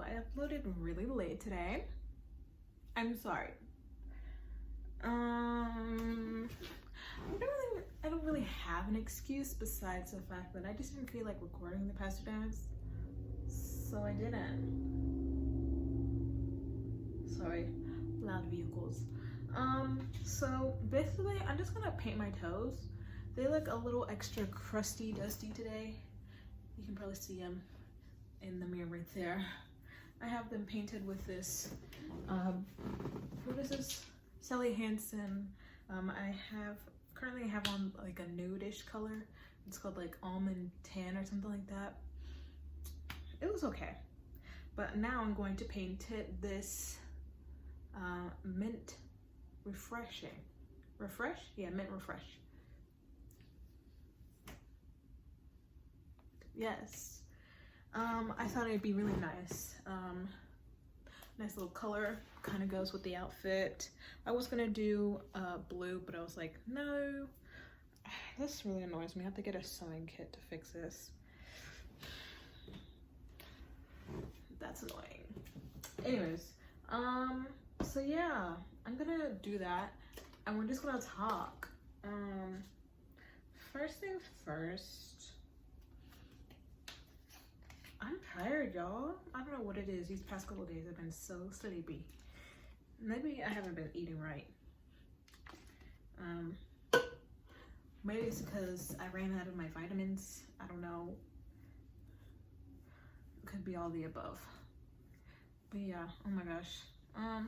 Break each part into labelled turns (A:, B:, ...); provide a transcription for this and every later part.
A: I uploaded really late today. I'm sorry. I don't really have an excuse besides the fact that I just didn't feel like recording the past 2 days, so I didn't. Sorry, loud vehicles. So basically I'm just gonna paint my toes. They look a little extra crusty, dusty today. You can probably see them in the mirror right there. I have them painted with this, what is this? Sally Hansen. I currently have on like a nudish color. It's called like almond tan or something like that. It was okay. But now I'm going to paint it this mint refreshing. Refresh? Yeah, mint refresh. Yes. I thought it'd be really nice. Nice little color, kind of goes with the outfit. I was gonna do blue, but I was like, no, this really annoys me. I have to get a sewing kit to fix this. That's annoying. Anyways, so yeah, I'm gonna do that, and we're just gonna talk. First things first. I'm tired, y'all. I don't know what it is. These past couple days I've been so sleepy. Maybe I haven't been eating right. Maybe it's because I ran out of my vitamins. I don't know. Could be all the above. But yeah, oh my gosh. I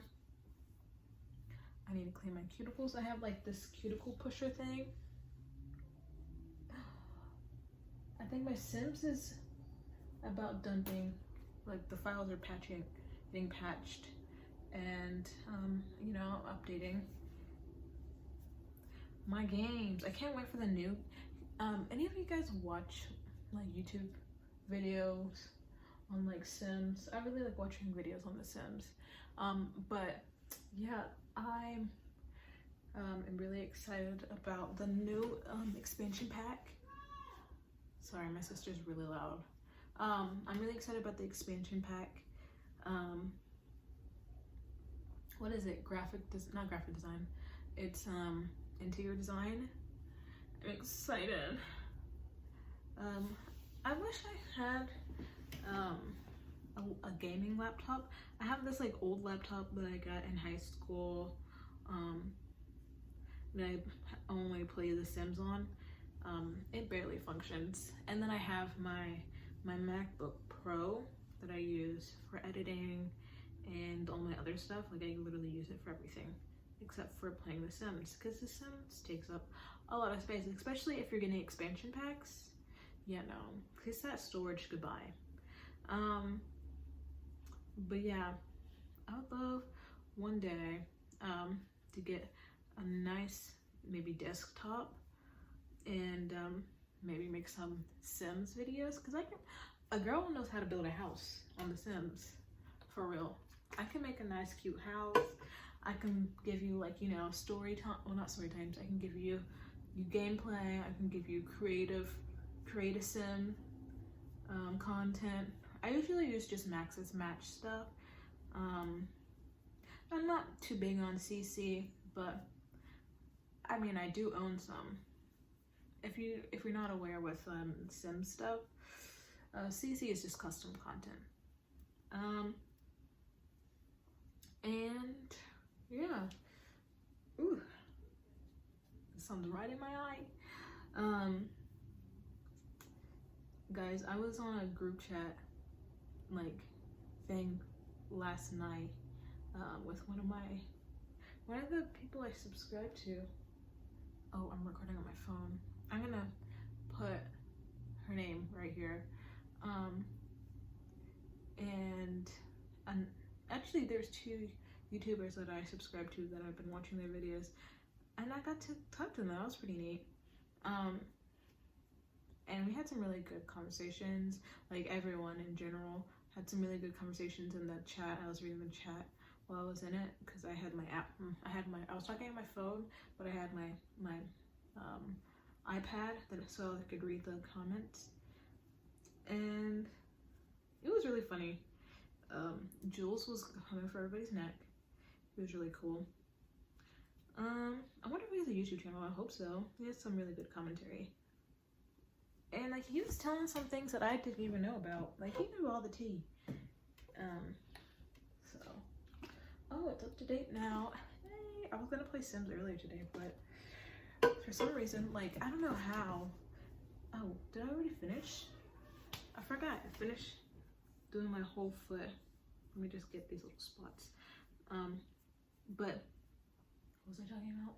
A: need to clean my cuticles. I have like this cuticle pusher thing. I think my Sims is about done being, like, the files are getting patched, and you know, updating my games. I can't wait for the new any of you guys watch like YouTube videos on like Sims? I really like watching videos on the Sims. But yeah, I am really excited about the new expansion pack. Sorry, my sister's really loud. I'm really excited about the expansion pack. What is it? Not graphic design. It's interior design. I'm excited. I wish I had a gaming laptop. I have this like old laptop that I got in high school that I only play The Sims on. It barely functions. And then I have my MacBook Pro that I use for editing and all my other stuff. Like, I literally use it for everything except for playing The Sims, because The Sims takes up a lot of space, especially if you're getting expansion packs. Yeah, no, kiss that storage goodbye. But yeah, I would love one day to get a nice maybe desktop and maybe make some Sims videos, because a girl knows how to build a house on The Sims, for real. I can make a nice cute house. I can give you, like, you know, story time, well, not story times. I can give you gameplay. I can give you create a sim content. I usually use just Max's Match stuff. I'm not too big on CC, but I mean, I do own some. If you're not aware with Sim stuff, CC is just custom content. And yeah, ooh, something right in my eye. Guys, I was on a group chat like thing last night with one of the people I subscribe to. Oh, I'm recording on my phone. I'm gonna put her name right here. And actually there's 2 YouTubers that I subscribe to that I've been watching their videos, and I got to talk to them. That was pretty neat. And we had some really good conversations. Like, everyone in general had some really good conversations in the chat. I was reading the chat while I was in it, because I had my app. I was talking on my phone, but I had my iPad so I could read the comments, and it was really funny. Jules was coming for everybody's neck. It was really cool. I wonder if he has a YouTube channel. I hope so. He has some really good commentary. And like he was telling some things that I didn't even know about. Like he knew all the tea. So oh, it's up to date now. Hey, I was gonna play Sims earlier today, but for some reason, like I don't know how. Oh, did I already finish? I forgot. I finished doing my whole foot. Let me just get these little spots. But what was I talking about?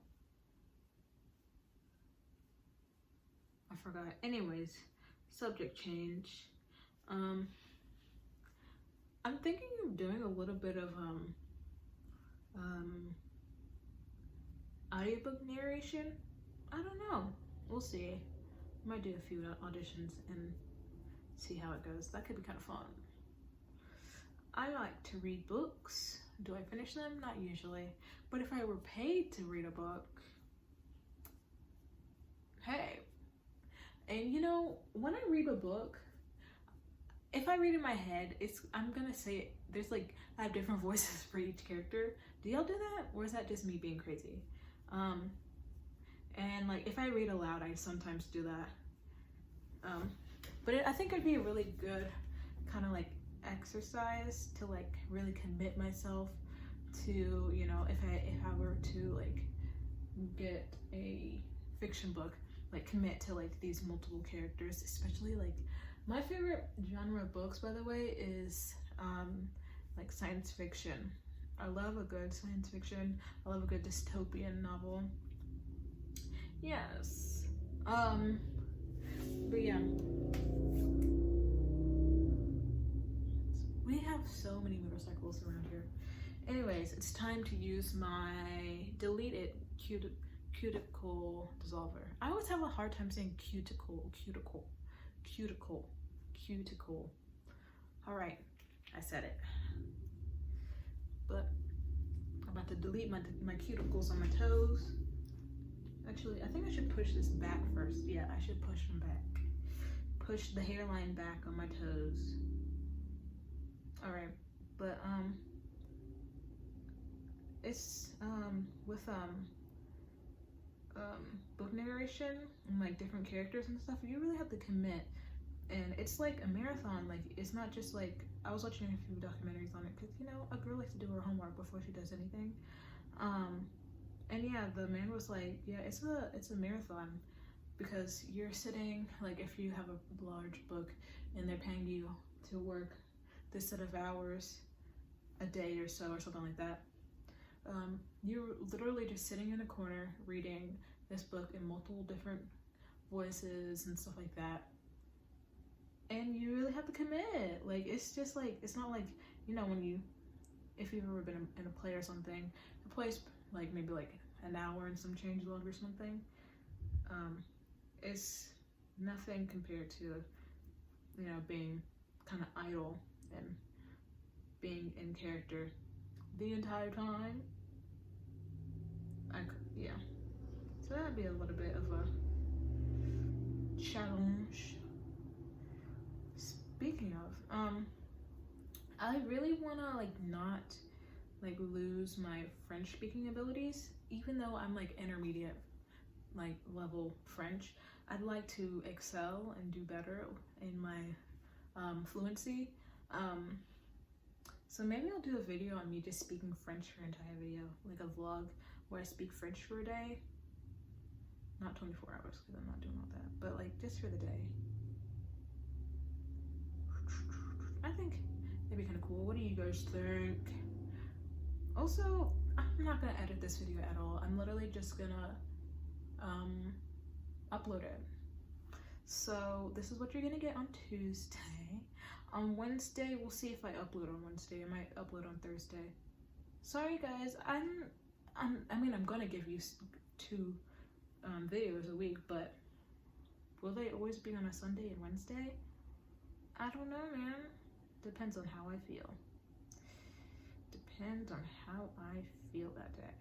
A: I forgot. Anyways, subject change. I'm thinking of doing a little bit of audiobook narration. I don't know. We'll see. Might do a few auditions and see how it goes. That could be kind of fun. I like to read books. Do I finish them? Not usually. But if I were paid to read a book, hey. And you know, when I read a book, if I read in my head, I'm gonna say it, there's like, I have different voices for each character. Do y'all do that? Or is that just me being crazy? And like, if I read aloud, I sometimes do that. But I think it'd be a really good kind of like exercise to like really commit myself to, you know, if I were to like get a fiction book, like commit to like these multiple characters, especially like my favorite genre of books, by the way, is like science fiction. I love a good science fiction. I love a good dystopian novel. Yes. But yeah. We have so many motorcycles around here. Anyways, it's time to use my Delete It cuticle dissolver. I always have a hard time saying cuticle. All right, I said it. But I'm about to delete my cuticles on my toes. Actually, I think I should push this back first. Yeah, I should push them back. Push the hairline back on my toes. All right, but it's with book narration and like different characters and stuff. You really have to commit, and it's like a marathon. Like it's not just like, I was watching a few documentaries on it because you know a girl likes to do her homework before she does anything. And yeah, the man was like, yeah, it's a marathon because you're sitting, like if you have a large book and they're paying you to work this set of hours a day or so or something like that, you're literally just sitting in a corner reading this book in multiple different voices and stuff like that, and you really have to commit. Like it's just like, it's not like, you know, when you, if you've ever been in a play or something, the play's like maybe like an hour and some change long or something. It's nothing compared to, you know, being kind of idle and being in character the entire time. Yeah, so that'd be a little bit of a challenge. Speaking of, I really wanna like not like lose my French speaking abilities, even though I'm like intermediate like level French. I'd like to excel and do better in my fluency. So maybe I'll do a video on me just speaking French for an entire video, like a vlog where I speak French for a day. Not 24 hours because I'm not doing all that, but like just for the day. I think that'd be kind of cool. What do you guys think? Also, I'm not gonna edit this video at all. I'm literally just gonna upload it. So this is what you're gonna get on Tuesday. On Wednesday, we'll see if I upload on Wednesday. I might upload on Thursday. Sorry guys, I mean, I'm gonna give you 2 videos a week, but will they always be on a Sunday and Wednesday? I don't know, man. Depends on how I feel. Depends on how I feel that day.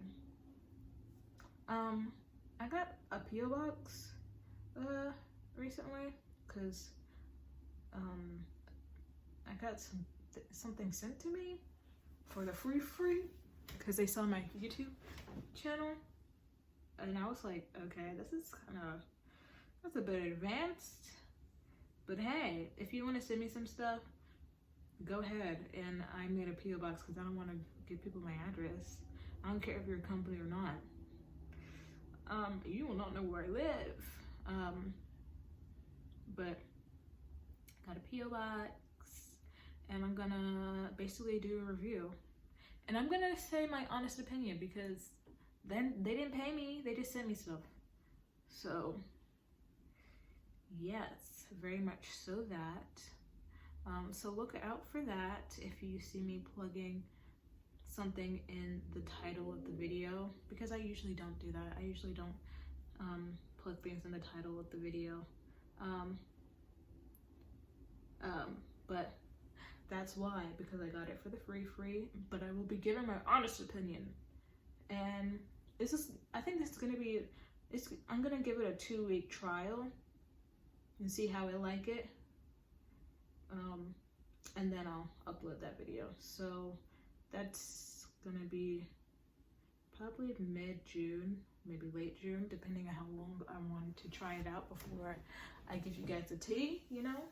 A: I got a P.O. box recently because I got some something sent to me for the free because they saw my YouTube channel, and I was like, okay, this is that's a bit advanced, but hey, if you want to send me some stuff, go ahead. And I made a PO box because I don't want to give people my address. I don't care if you're a company or not. You will not know where I live. But got a PO box, and I'm gonna basically do a review, and I'm gonna say my honest opinion because then they didn't pay me, they just sent me stuff. So yes, very much so that. So look out for that if you see me plugging something in the title of the video, because I usually don't do that. I usually don't plug things in the title of the video. But that's why, because I got it for the free, but I will be giving my honest opinion. And this is, I think this is gonna be, I'm gonna give it a 2-week trial and see how I like it. And then I'll upload that video. So that's gonna be probably mid-June, maybe late June, depending on how long I want to try it out before I give you guys a tea, you know?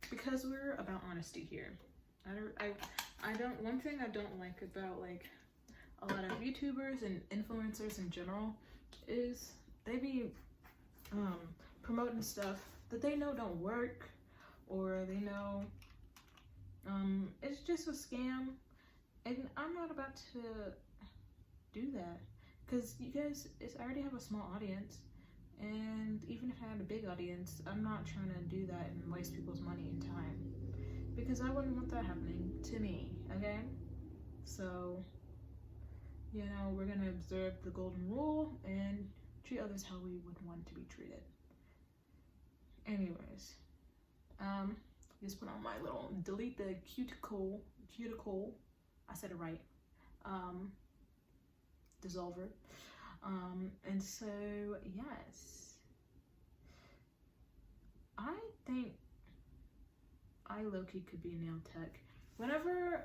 A: Because we're about honesty here. One thing I don't like about like a lot of YouTubers and influencers in general is they be promoting stuff that they know don't work, or they know it's just a scam, and I'm not about to do that, because you guys, I already have a small audience, and even if I had a big audience, I'm not trying to do that and waste people's money and time, because I wouldn't want that happening to me, okay? So, you know, we're gonna observe the golden rule and treat others how we would want to be treated. Anyways, just put on my little, delete the cuticle, I said it right, dissolver. And so, yes, I think I low-key could be a nail tech. Whenever,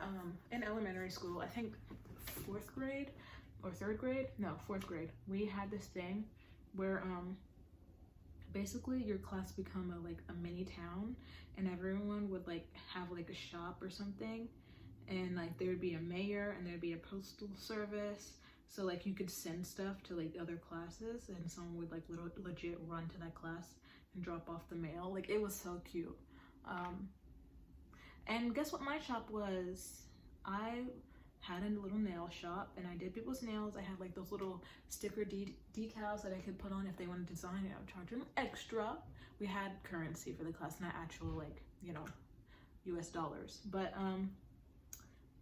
A: in elementary school, I think 4th grade or 3rd grade, no, 4th grade, we had this thing where, basically your class become a mini town, and everyone would like have like a shop or something, and like there would be a mayor and there'd be a postal service, so like you could send stuff to like other classes, and someone would like legit run to that class and drop off the mail. Like, it was so cute. And guess what my shop was? I had a little nail shop, and I did people's nails. I had like those little sticker decals that I could put on if they wanted to design it. I would charge them extra. We had currency for the class, not actual like, you know, US dollars. But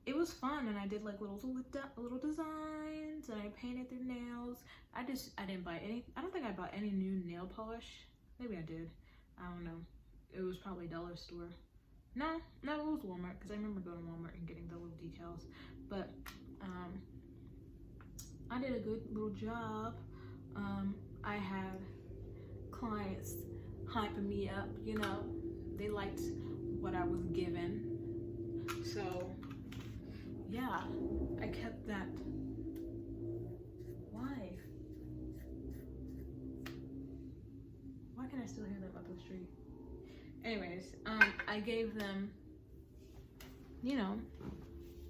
A: it was fun, and I did like little designs, and I painted their nails. I didn't buy any, I don't think I bought any new nail polish. Maybe I did, I don't know. It was probably dollar store. No, it was Walmart, because I remember going to Walmart and getting the little decals. But I did a good little job. I had clients hyping me up, you know. They liked what I was given. So yeah, I kept that. Why can I still hear them up the street? Anyways, I gave them, you know,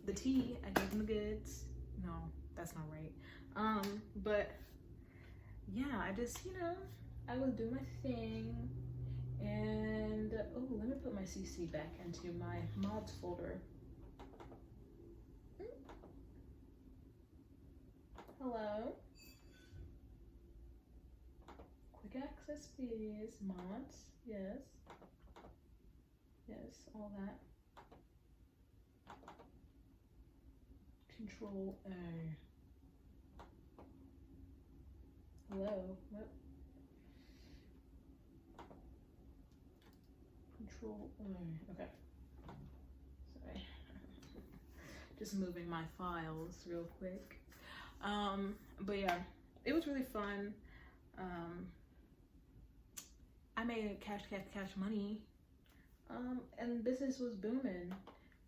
A: the tea. I gave them the goods. No, that's not right. But yeah, I just, you know, I would do my thing. And oh, let me put my CC back into my mods folder. Hello. Quick access fees, mods, yes. Yes, all that. Control A. Hello, what? Control A, okay. Sorry. Just moving my files real quick. But yeah, it was really fun. I made cash money. And business was booming.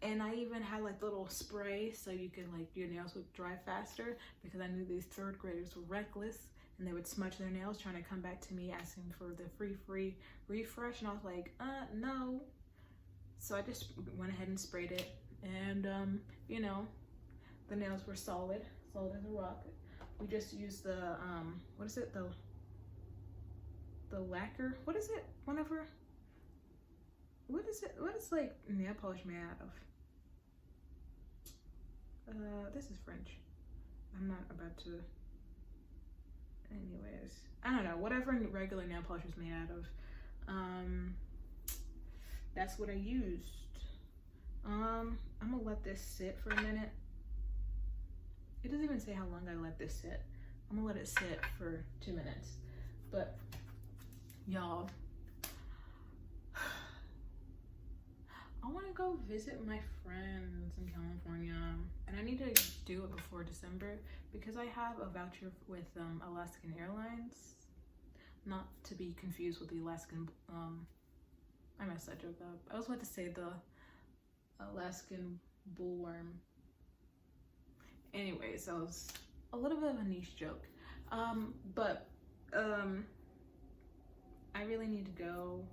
A: And I even had like little spray so you could like your nails would dry faster, because I knew these third graders were reckless and they would smudge their nails trying to come back to me asking for the free refresh, and I was like, no. So I just went ahead and sprayed it, and you know, the nails were solid as a rock. We just used the what is it, the lacquer, what is it, what is like nail polish made out of? This is French. I'm not about to. Anyways, I don't know. Whatever regular nail polish is made out of. That's what I used. I'm gonna let this sit for a minute. It doesn't even say how long I let this sit. I'm gonna let it sit for 2 minutes. But y'all, I want to go visit my friends in California, and I need to do it before December because I have a voucher with Alaskan Airlines, not to be confused with the Alaskan, I messed that joke up. I was about to say the Alaskan bullworm. Anyways, that was a little bit of a niche joke, but I really need to go,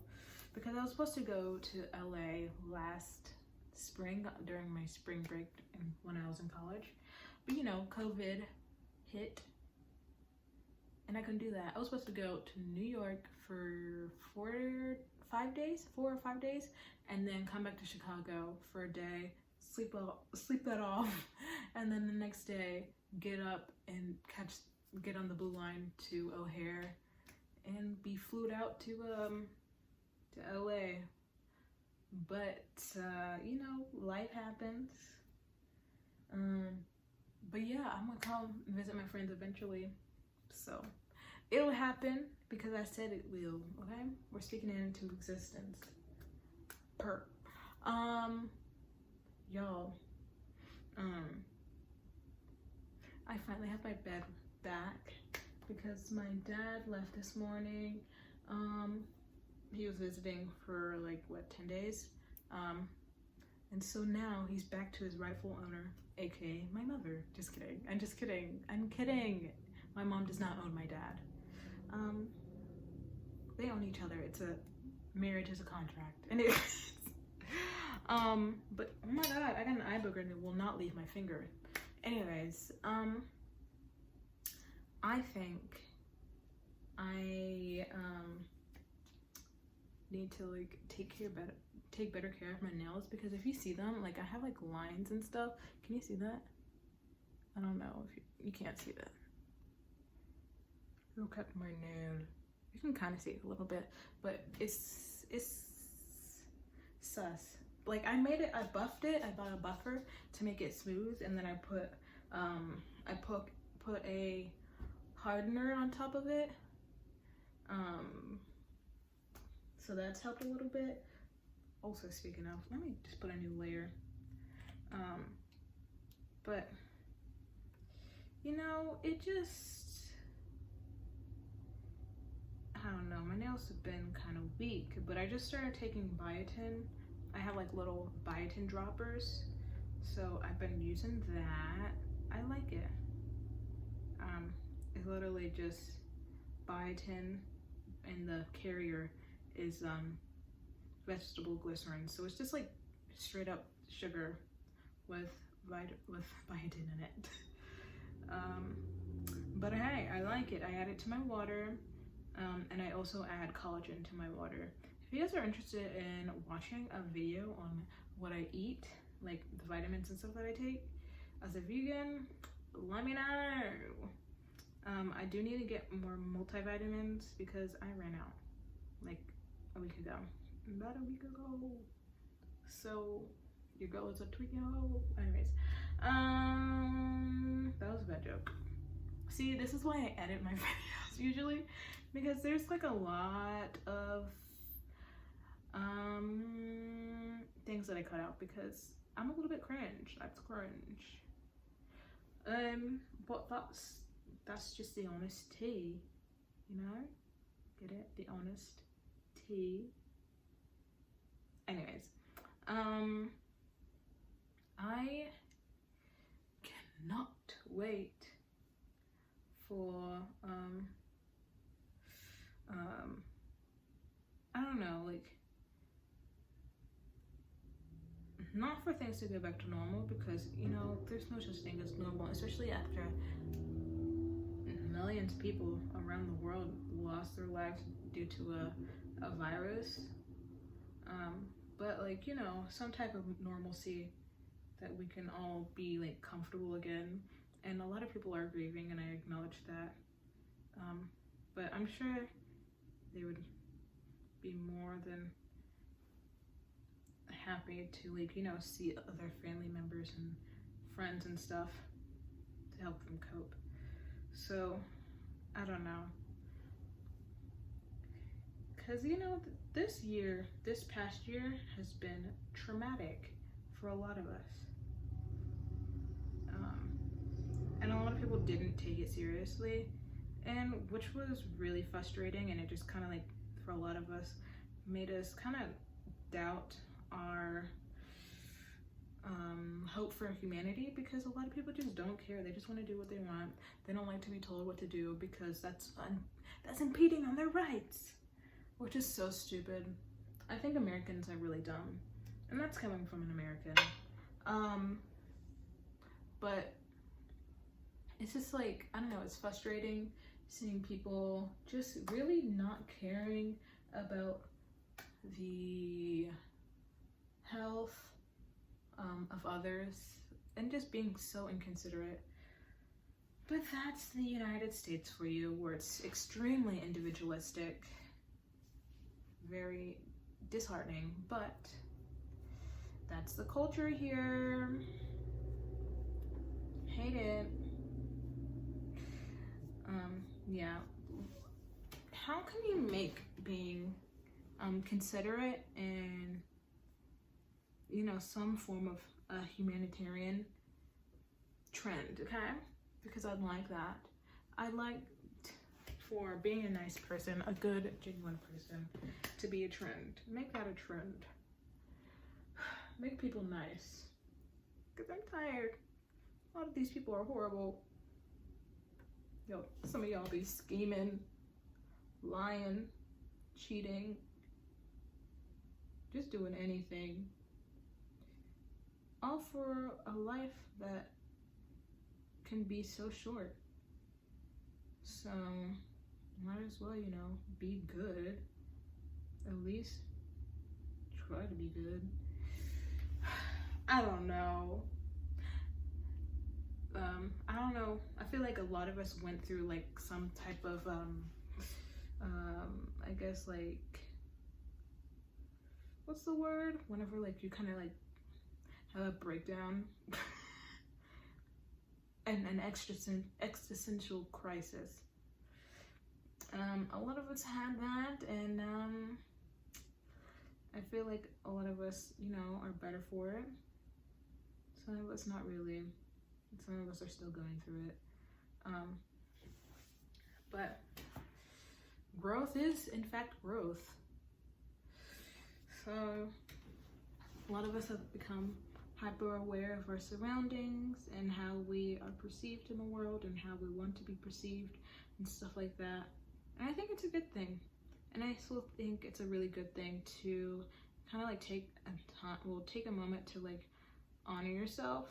A: because I was supposed to go to LA last spring during my spring break when I was in college. But you know, COVID hit and I couldn't do that. I was supposed to go to New York for 4 or 5 days, and then come back to Chicago for a day, sleep that off, and then the next day get up and get on the Blue Line to O'Hare and be flued out to LA. But you know, life happens. But yeah, I'm gonna come visit my friends eventually, so it'll happen because I said it will. Okay, we're speaking it into existence. Y'all, I finally have my bed back because my dad left this morning. He was visiting for like what, 10 days, and so now he's back to his rightful owner, aka my mother. Just kidding. I'm kidding. My mom does not own my dad. They own each other. It's a marriage is a contract. Anyways, but oh my god, I got an eye booger and it will not leave my finger. Anyways, I think I need to like take better care of my nails, because if you see them, like I have like lines and stuff. Can you see that? I don't know if you can't see that. Look at my nail. You can kind of see it a little bit, but it's sus. Like I buffed it. I bought a buffer to make it smooth, and then I put a hardener on top of it. So that's helped a little bit. Also, speaking of, let me just put a new layer. But you know, it just, I don't know, my nails have been kind of weak, but I just started taking biotin. I have like little biotin droppers, so I've been using that. I like it. It's literally just biotin, and the carrier is vegetable glycerin, so it's just like straight up sugar with biotin in it. But hey, I like it. I add it to my water, and I also add collagen to my water. If you guys are interested in watching a video on what I eat, like the vitamins and stuff that I take as a vegan, let me know. I do need to get more multivitamins because I ran out like a week ago. About a week ago. So your girl is a tweaking. Anyways, that was a bad joke. See, this is why I edit my videos usually, because there's like a lot of things that I cut out because I'm a little bit cringe. That's cringe. But that's just the honest tea, you know? Get it? The honest tea. Anyways, I cannot wait for I don't know, like, not for things to go back to normal, because you know there's no such thing as normal, especially after millions of people around the world lost their lives due to a virus. But like, you know, some type of normalcy that we can all be like comfortable again. And a lot of people are grieving, and I acknowledge that. But I'm sure they would be more than happy to, like, you know, see other family members and friends and stuff to help them cope. So I don't know, because you know this past year has been traumatic for a lot of us, and a lot of people didn't take it seriously, and which was really frustrating, and it just kind of like, for a lot of us, made us kind of doubt our hope for humanity, because a lot of people just don't care. They just want to do what they want. They don't like to be told what to do, because that's impeding on their rights, which is so stupid. I think Americans are really dumb, and that's coming from an American. But it's just like, I don't know, it's frustrating seeing people just really not caring about the health of others, and just being so inconsiderate. But that's the United States for you, where it's extremely individualistic, very disheartening, but that's the culture here. Hate it. Yeah. How can you make being considerate and, you know, some form of a humanitarian trend, okay? Because I'd like that. I'd like for being a nice person, a good, genuine person, to be a trend. Make that a trend. Make people nice. Because I'm tired. A lot of these people are horrible. Yo, some of y'all be scheming, lying, cheating, just doing anything, all for a life that can be so short. So might as well, you know, be good. At least try to be good. I don't know. I don't know. I feel like a lot of us went through like some type of I guess, like, what's the word? Whenever like you kind of like have a breakdown and an existential crisis. A lot of us had that, and I feel like a lot of us, you know, are better for it. Some of us not really. Some of us are still going through it. But growth is, in fact, growth. So a lot of us have become hyper aware of our surroundings and how we are perceived in the world and how we want to be perceived and stuff like that. And I think it's a good thing. And I still think it's a really good thing to kind of like take a moment to like honor yourself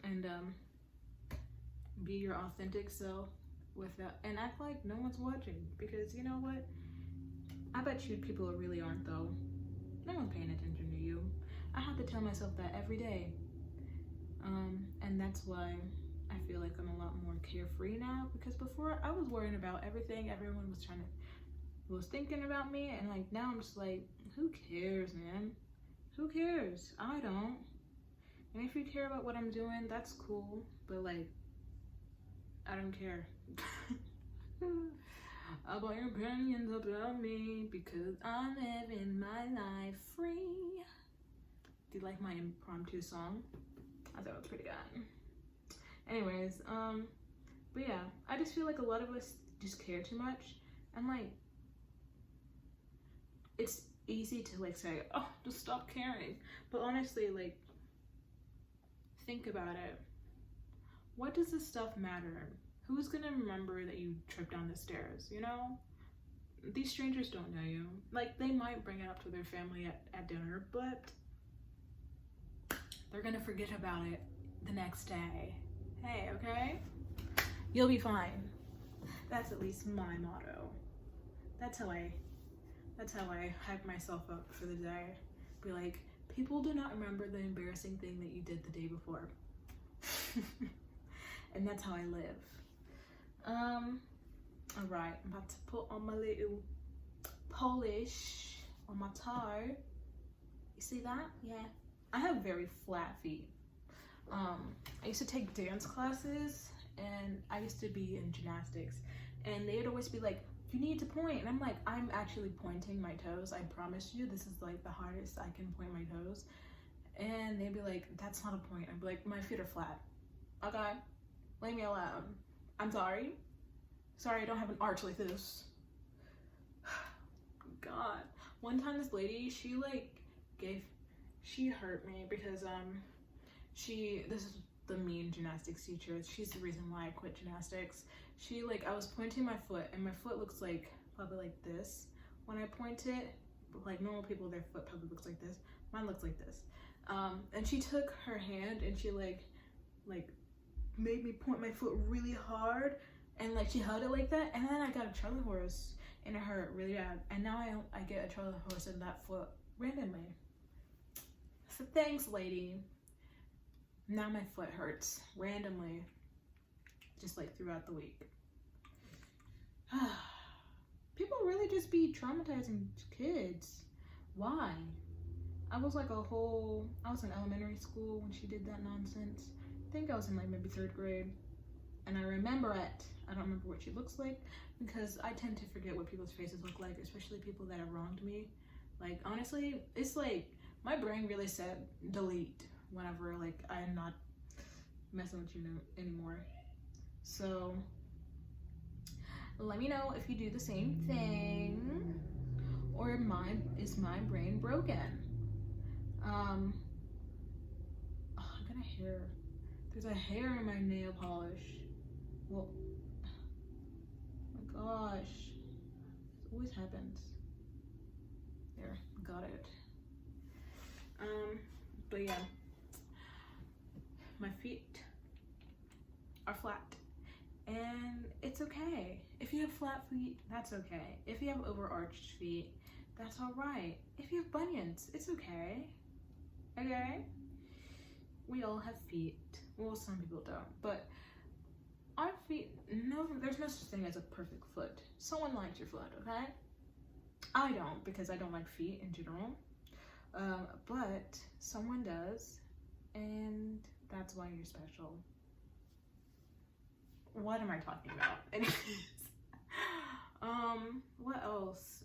A: and be your authentic self without, and act like no one's watching, because you know what? I bet you people really aren't though. No one's paying attention to you. I have to tell myself that every day. And that's why I feel like I'm a lot more carefree now, because before I was worrying about everything. Everyone was thinking about me, and like now I'm just like, who cares, man? Who cares? I don't. And if you care about what I'm doing, that's cool, but like, I don't care about your opinions about me, because I'm living my life free. Do you like my impromptu song? I thought it was pretty good. Anyways, but yeah, I just feel like a lot of us just care too much, and like, it's easy to like say, oh, just stop caring. But honestly, like, think about it. What does this stuff matter? Who's gonna remember that you tripped down the stairs, you know? These strangers don't know you. Like, they might bring it up to their family at dinner, but they're gonna forget about it the next day. Hey, okay? You'll be fine. That's at least my motto. That's how I hype myself up for the day. Be like, people do not remember the embarrassing thing that you did the day before. And that's how I live. All right, I'm about to put on my little polish on my toe. You see that? Yeah. I have very flat feet. I used to take dance classes, and I used to be in gymnastics, and they'd always be like, you need to point, and I'm like, I'm actually pointing my toes. I promise you, this is like the hardest I can point my toes. And they'd be like, that's not a point. I'd be like, my feet are flat. Okay, leave me alone. I'm sorry. Sorry, I don't have an arch like this. God. One time this lady, she hurt me because this is the mean gymnastics teacher. She's the reason why I quit gymnastics. I was pointing my foot, and my foot looks like, probably like this. When I point it, like normal people, their foot probably looks like this. Mine looks like this. And she took her hand and she like made me point my foot really hard, and like she held it like that, and then I got a Charlie horse and it hurt really bad, and now I get a Charlie horse in that foot randomly. So thanks, lady. Now my foot hurts randomly, just like throughout the week. People really just be traumatizing kids. Why? I was in elementary school when she did that nonsense. I think I was in like maybe 3rd grade. And I remember it. I don't remember what she looks like because I tend to forget what people's faces look like, especially people that have wronged me. Like, honestly, it's like my brain really said delete whenever like I'm not messing with you anymore. So let me know if you do the same thing, or is my brain broken? Oh, I got a hair. There's a hair in my nail polish. Well, oh my gosh, this always happens. There, got it. But yeah, my feet are flat, and it's okay. If you have flat feet, that's okay. If you have overarched feet, that's all right. If you have bunions, it's okay. Okay? We all have feet. Well, some people don't, but our feet, there's no such thing as a perfect foot. Someone likes your foot, okay? I don't, because I don't like feet in general. But someone does, and that's why you're special. What am I talking about? Anyways, what else?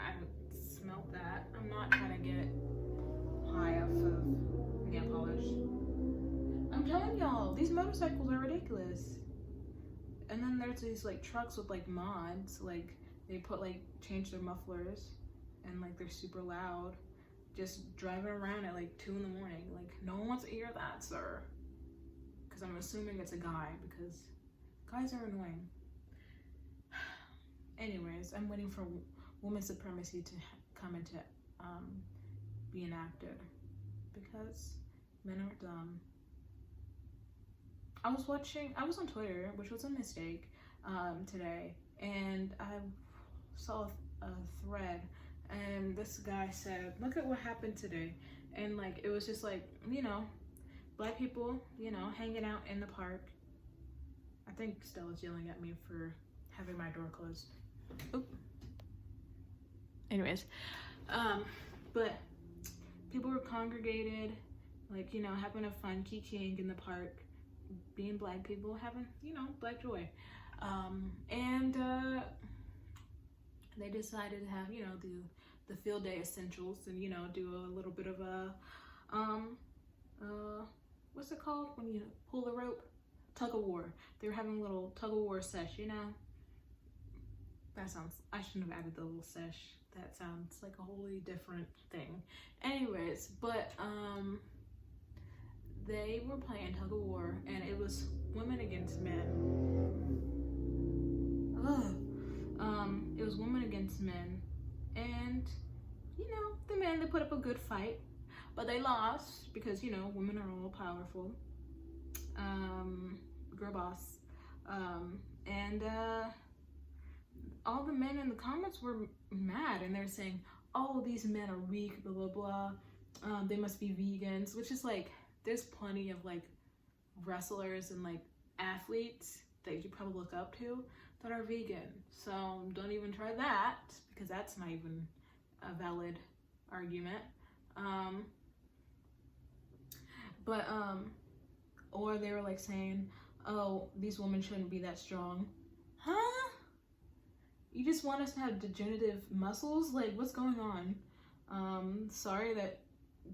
A: I smelled that. I'm not trying to get high off of nail polish. I'm telling y'all, these motorcycles are ridiculous. And then there's these like trucks with like mods, like they change their mufflers, and like they're super loud, just driving around at like 2 in the morning. Like, no one wants to hear that, sir. Because I'm assuming it's a guy, because guys are annoying. Anyways, I'm waiting for woman supremacy to come into be enacted, because men are dumb. I was on Twitter, which was a mistake, today, and I saw a thread, and this guy said, look at what happened today. And like, it was just like, black people, hanging out in the park. I think Stella's yelling at me for having my door closed. Oop. Anyways, but people were congregated, like, having a fun kikiing in the park, being black people, having, black joy. And they decided to have, the field day essentials, and, do a little bit of a, what's it called when you pull the rope? Tug of war. They were having a little tug of war sesh, you know? That sounds, I shouldn't have added the little sesh. That sounds like a wholly different thing. Anyways, but they were playing tug of war, and it was women against men. Ugh. It was women against men, and you know, the men, they put up a good fight, but they lost because, you know, women are all powerful. Girl boss. And all the men in the comments were mad, and they're saying, oh, these men are weak, blah, blah, blah. They must be vegans, which is like, there's plenty of like wrestlers and like athletes that you probably look up to that are vegan. So don't even try that, because that's not even a valid argument. Or they were like saying, oh, these women shouldn't be that strong. Huh? You just want us to have degenerative muscles? Like, what's going on? Sorry that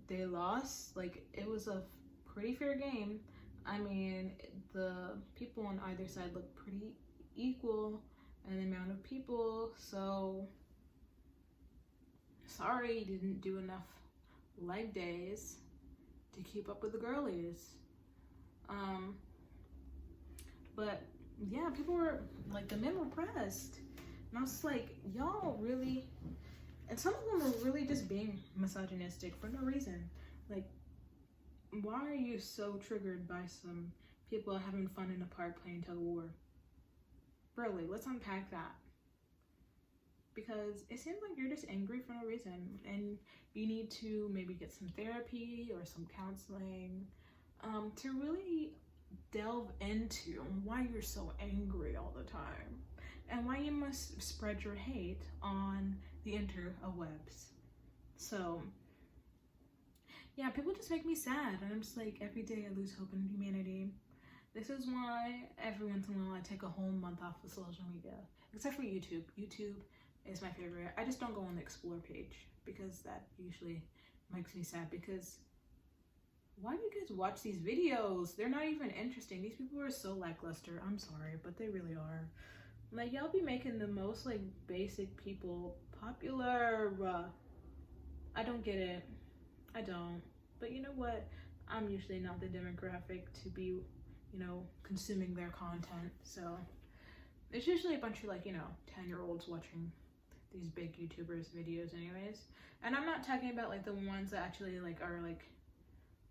A: they lost. Like, it was a pretty fair game. I mean, the people on either side look pretty equal in the amount of people, so sorry you didn't do enough leg days to keep up with the girlies. But yeah, people were like, the men were pressed, and I was like, y'all really, and some of them were really just being misogynistic for no reason. Like, why are you so triggered by some people having fun in a park playing tug of war? Really, let's unpack that. Because it seems like you're just angry for no reason, and you need to maybe get some therapy or some counseling to really delve into why you're so angry all the time and why you must spread your hate on the interwebs. So yeah, people just make me sad, and I'm just like, every day I lose hope in humanity. This is why every once in a while I take a whole month off of social media, except for YouTube. YouTube is my favorite. I just don't go on the explore page because that usually makes me sad, because why do you guys watch these videos? They're not even interesting. These people are so lackluster. I'm sorry, but they really are. Like, y'all be making the most like basic people popular. I don't get it. I don't. But you know what? I'm usually not the demographic to be, you know, consuming their content. So it's usually a bunch of like, you know, 10-year-olds watching these big YouTubers videos anyways. And I'm not talking about like the ones that actually like are like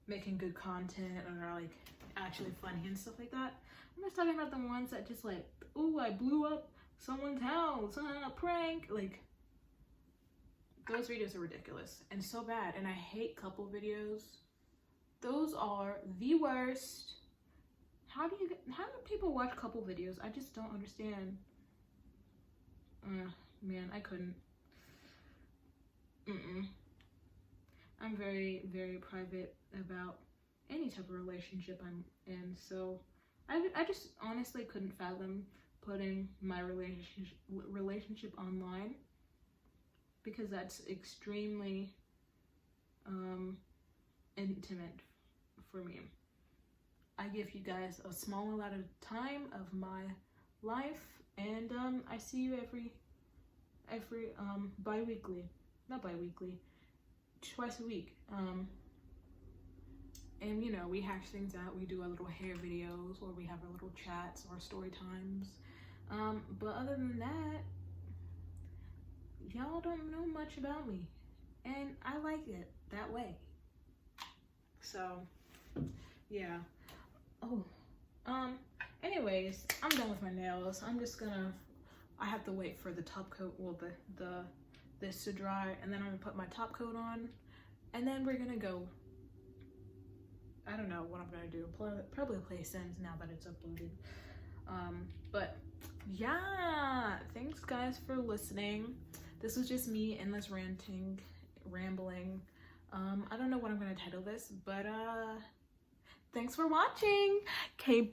A: making good content and are like actually funny and stuff like that. I'm just talking about the ones that just like, ooh, I blew up someone's house, prank. Like, those videos are ridiculous and so bad. And I hate couple videos. Those are the worst. How do people watch couple videos? I just don't understand. Man, I couldn't. I'm very, very private about any type of relationship I'm in, so I just honestly couldn't fathom putting my relationship online, because that's extremely intimate for me. I give you guys a small amount of time of my life, and I see you every twice a week. And you know, we hash things out. We do our little hair videos, or we have our little chats or story times. But other than that, y'all don't know much about me, and I like it that way. So yeah. Anyways, I'm done with my nails. I have to wait for the top coat, well, this to dry, and then I'm gonna put my top coat on, and then we're gonna go. I don't know what I'm gonna do. Probably play Sims now that it's uploaded. But yeah, thanks guys for listening. This was just me endless rambling. I don't know what I'm gonna title this, but thanks for watching. Okay.